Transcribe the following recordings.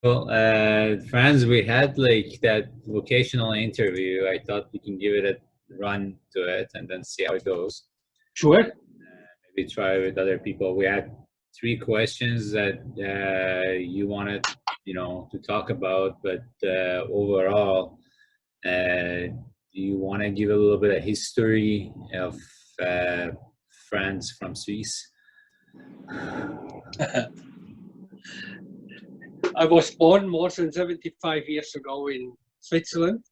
Well, Franz, we had like that vocational interview. I thought we can give it a run to it and then see how it goes. Sure. Maybe try with other people. We had three questions that you wanted, to talk about, but overall, do you want to give a little bit of history of Franz from Swiss? I was born more than 75 years ago in Switzerland,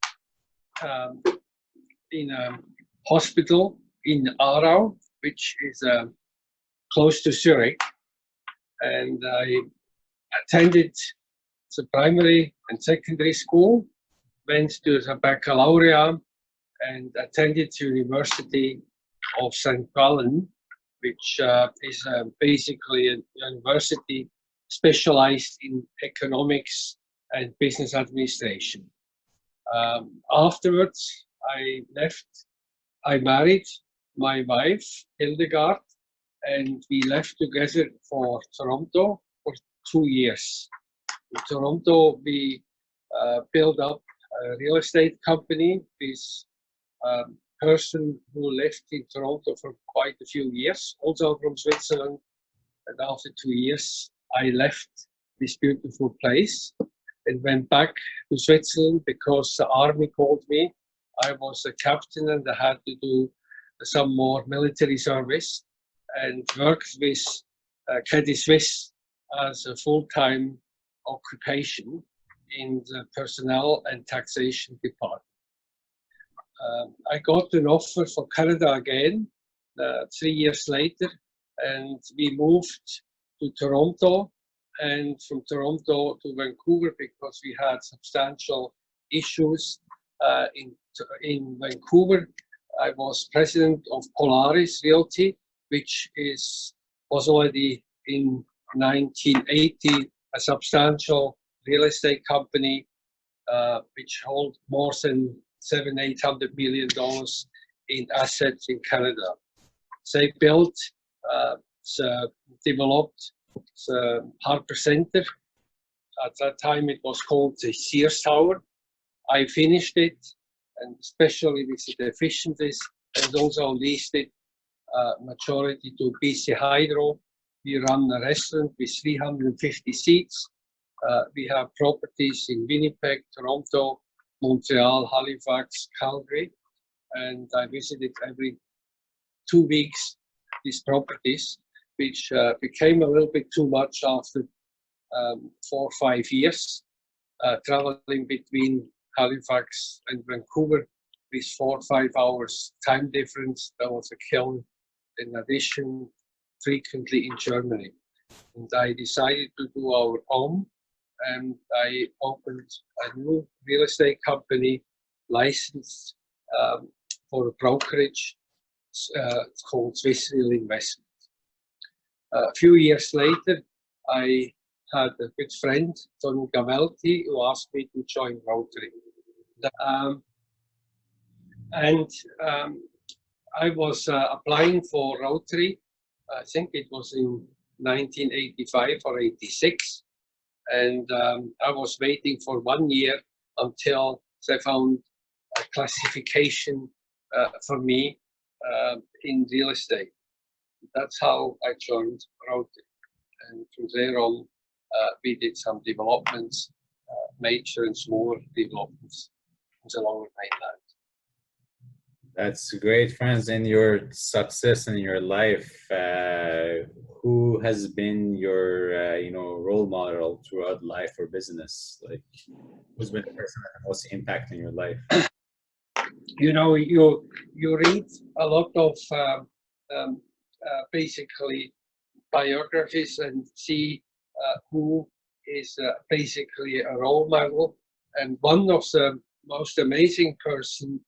in a hospital in Aarau, which is close to Zurich. And I attended the primary and secondary school, went to the baccalaureate, and attended the University of St. Gallen, which is basically a university specialized in economics and business administration. Afterwards, I married my wife, Hildegard, and we left together for Toronto for 2 years. In Toronto, we built up a real estate company with a person who lived in Toronto for quite a few years, also from Switzerland. And after 2 years, I left this beautiful place and went back to Switzerland because the army called me. I was a captain and I had to do some more military service and worked with Credit Suisse as a full-time occupation in the personnel and taxation department. I got an offer for Canada again 3 years later, and we moved to Toronto, and from Toronto to Vancouver because we had substantial issues in Vancouver. I was president of Polaris Realty, which was already in 1980 a substantial real estate company which held more than $700-800 million in assets in Canada. They built, developed the Harper Center. At that time, it was called the Sears Tower. I finished it, and especially with the deficiencies, and also leased it majority to BC Hydro. We run a restaurant with 350 seats. We have properties in Winnipeg, Toronto, Montreal, Halifax, Calgary, and I visited every 2 weeks these properties, which became a little bit too much after 4 or 5 years, traveling between Halifax and Vancouver with 4 or 5 hours time difference. That was a kill. In addition, frequently in Germany. And I decided to do our own, and I opened a new real estate company licensed for a brokerage. It's called Swiss Real Investment. A few years later, I had a good friend, Tony Gamelti, who asked me to join Rotary. I was applying for Rotary, I think it was in 1985 or 86. And I was waiting for 1 year until they found a classification for me in real estate. That's how I joined Rotary. And from there on, we did some developments, major and small developments in the Lower Mainland. That's great, Franz. In your success in your life, who has been your, role model throughout life or business? Like, who's been the person that had the most impact in your life? You read a lot of basically biographies and see who is basically a role model. And one of the most amazing person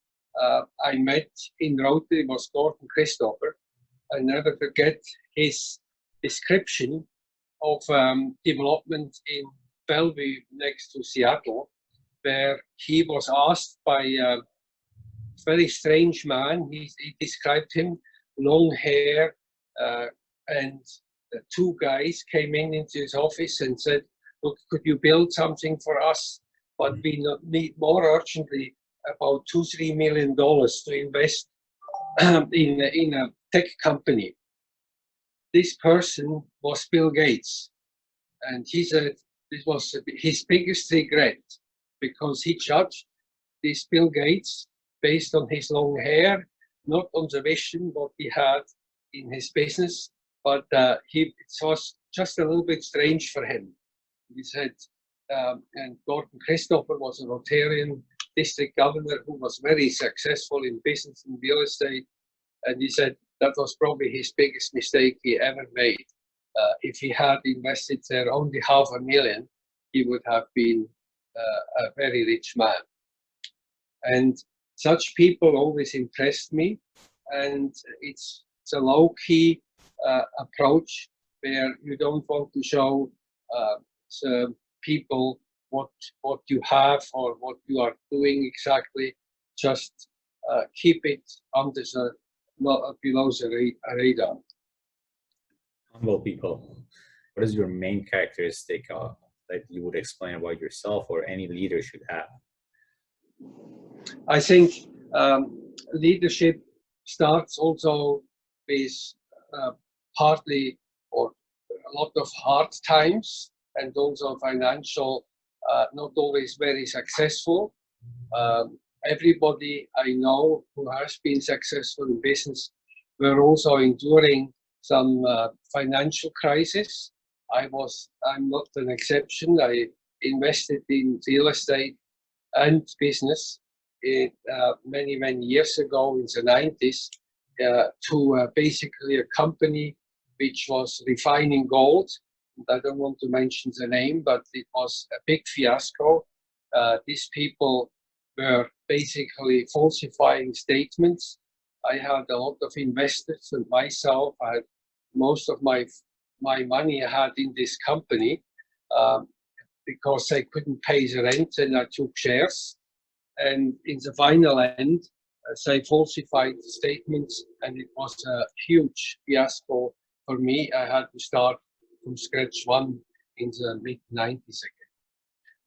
I met in Rotary was Gordon Christopher. I never forget his description of development in Bellevue next to Seattle, where he was asked by a very strange man. He described him, long hair, and the 2 guys came into his office and said, look, could you build something for us? But we need more urgently about $2-3 million to invest in a tech company. This person was Bill Gates, and he said this was his biggest regret, because he judged this Bill Gates based on his long hair, not on the vision what he had in his business, but it was just a little bit strange for him. He said, and Gordon Christopher was a Rotarian district governor who was very successful in business and real estate, and he said that was probably his biggest mistake he ever made. If he had invested there only $500,000, he would have been a very rich man. And such people always impressed me, and it's a low-key approach where you don't want to show the people what you have or what you are doing exactly. Just keep it under the below the radar. Humble people. What is your main characteristic that you would explain about yourself or any leader should have? I think leadership starts also with partly or a lot of hard times, and also financial, not always very successful. Everybody I know who has been successful in business were also enduring some financial crisis. I'm not an exception. I invested in real estate and business many years ago in the 90s to basically a company which was refining gold. I don't want to mention the name, but it was a big fiasco. These people were basically falsifying statements. I had a lot of investors, and myself, I had most of my money I had in this company because I couldn't pay the rent, and I took shares. And in the final end, they falsified the statements, and it was a huge fiasco for me. I had to start from scratch one in the mid-90s again.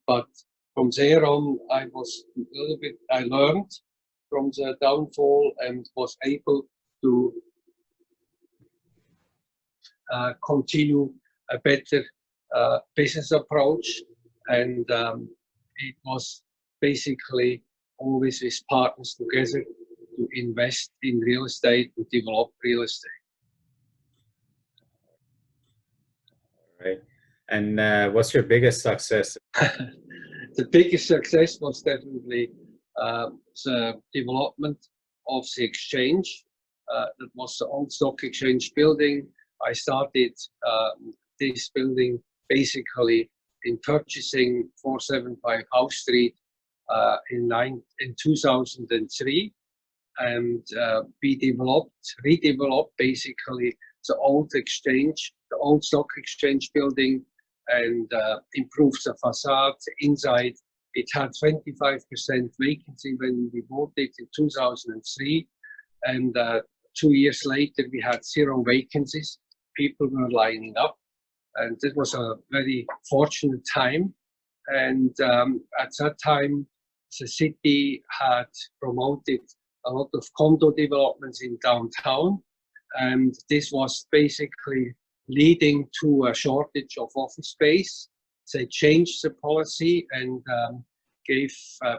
But from there on, I learned from the downfall and was able to continue a better business approach. And it was basically always with partners together to invest in real estate, to develop real estate. All right. And what's your biggest success? The biggest success was definitely the development of the exchange. That was the old stock exchange building. I started this building basically in purchasing 475 House Street in 2003, and we redeveloped basically the old exchange, the old stock exchange building, and improved the facade, the inside. It had 25% vacancy when we bought it in 2003, and 2 years later we had 0 vacancies. People were lining up, and it was a very fortunate time. And at that time, the city had promoted a lot of condo developments in downtown, and this was basically leading to a shortage of office space. They changed the policy and gave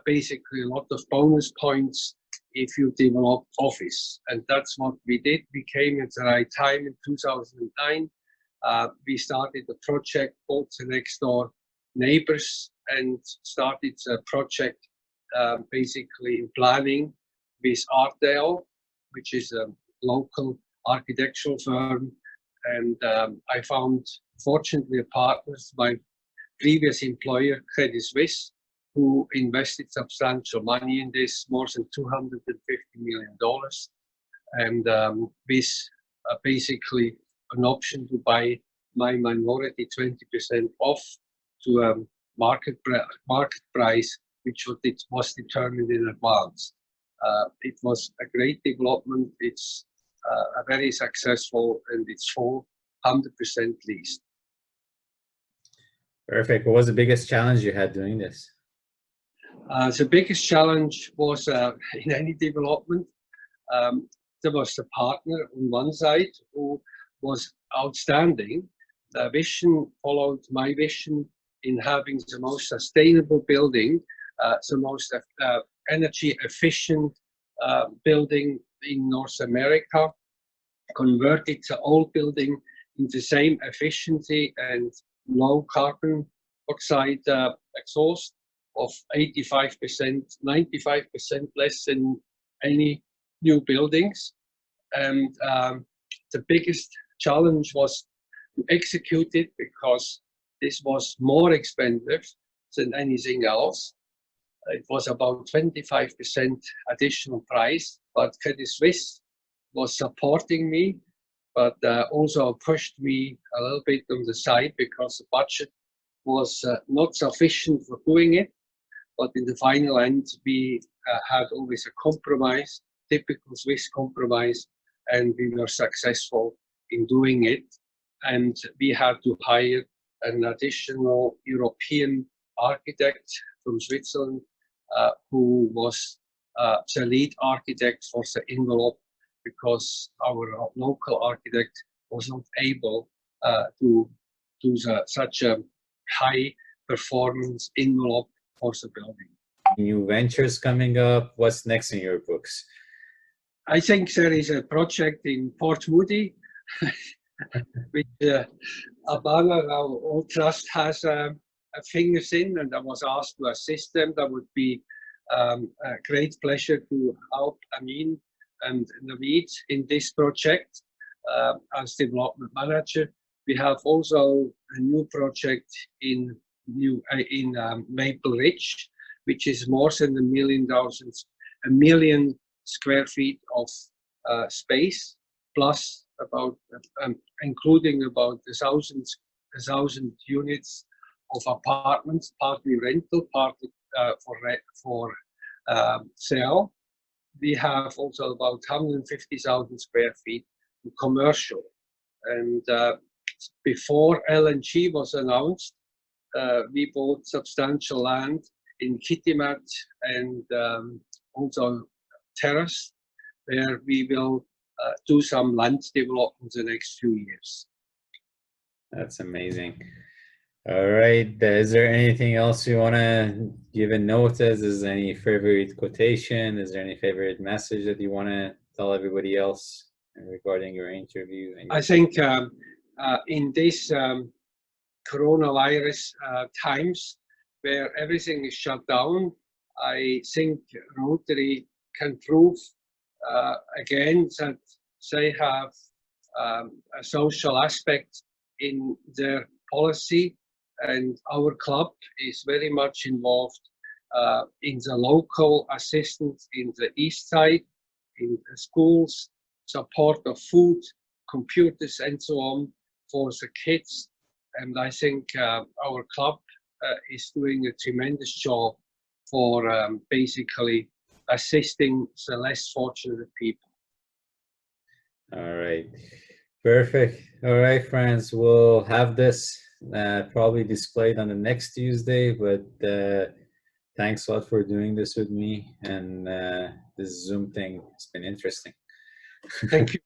basically a lot of bonus points if you develop office. And that's what we did. We came at the right time in 2009. We started the project, bought the next door neighbors, and started the project basically in planning with Ardell, which is a local architectural firm. And I found, fortunately, a partner, my previous employer, Credit Suisse, who invested substantial money in this, more than $250 million. And with basically an option to buy my minority 20% off to a market price, which was determined in advance. It was a great development. It's a very successful, and it's full, 100% leased. Perfect. What was the biggest challenge you had doing this? The biggest challenge was in any development. There was the partner on one side who was outstanding. The vision followed my vision in having the most sustainable building, the most energy efficient building in North America, converted the old building into the same efficiency and low carbon oxide exhaust of 85%, 95% less than any new buildings. And the biggest challenge was to execute it because this was more expensive than anything else. It was about 25% additional price, but Credit Suisse was supporting me, but also pushed me a little bit on the side because the budget was not sufficient for doing it. But in the final end, we had always a compromise, typical Swiss compromise, and we were successful in doing it. And we had to hire an additional European architect from Switzerland who was the lead architect for the envelope because our local architect was not able to do such a high performance envelope for the building. New ventures coming up. What's next in your books? I think there is a project in Port Moody, which Abana, our old trust, has a fingers in, and I was asked to assist them. That would be a great pleasure to help Amin and Naveed in this project as development manager. We have also a new project in Maple Ridge, which is more than a million square feet of space, plus about including about 1,000 units of apartments, partly rental, partly for sale. We have also about 150,000 square feet in commercial. And before LNG was announced, we bought substantial land in Kitimat and also Terrace, where we will do some land development in the next few years. That's amazing. All right. Is there anything else you want to give a notice? Is there any favorite quotation? Is there any favorite message that you want to tell everybody else regarding your interview? I think in this coronavirus times where everything is shut down, I think Rotary can prove again that they have a social aspect in their policy, and our club is very much involved in the local assistance in the east side, in the schools, support of food, computers, and so on for the kids. And I think our club is doing a tremendous job for basically assisting the less fortunate people. All right. Perfect. All right, Franz, we'll have this probably displayed on the next Tuesday, but thanks a lot for doing this with me, and this Zoom thing has been interesting. Thank you.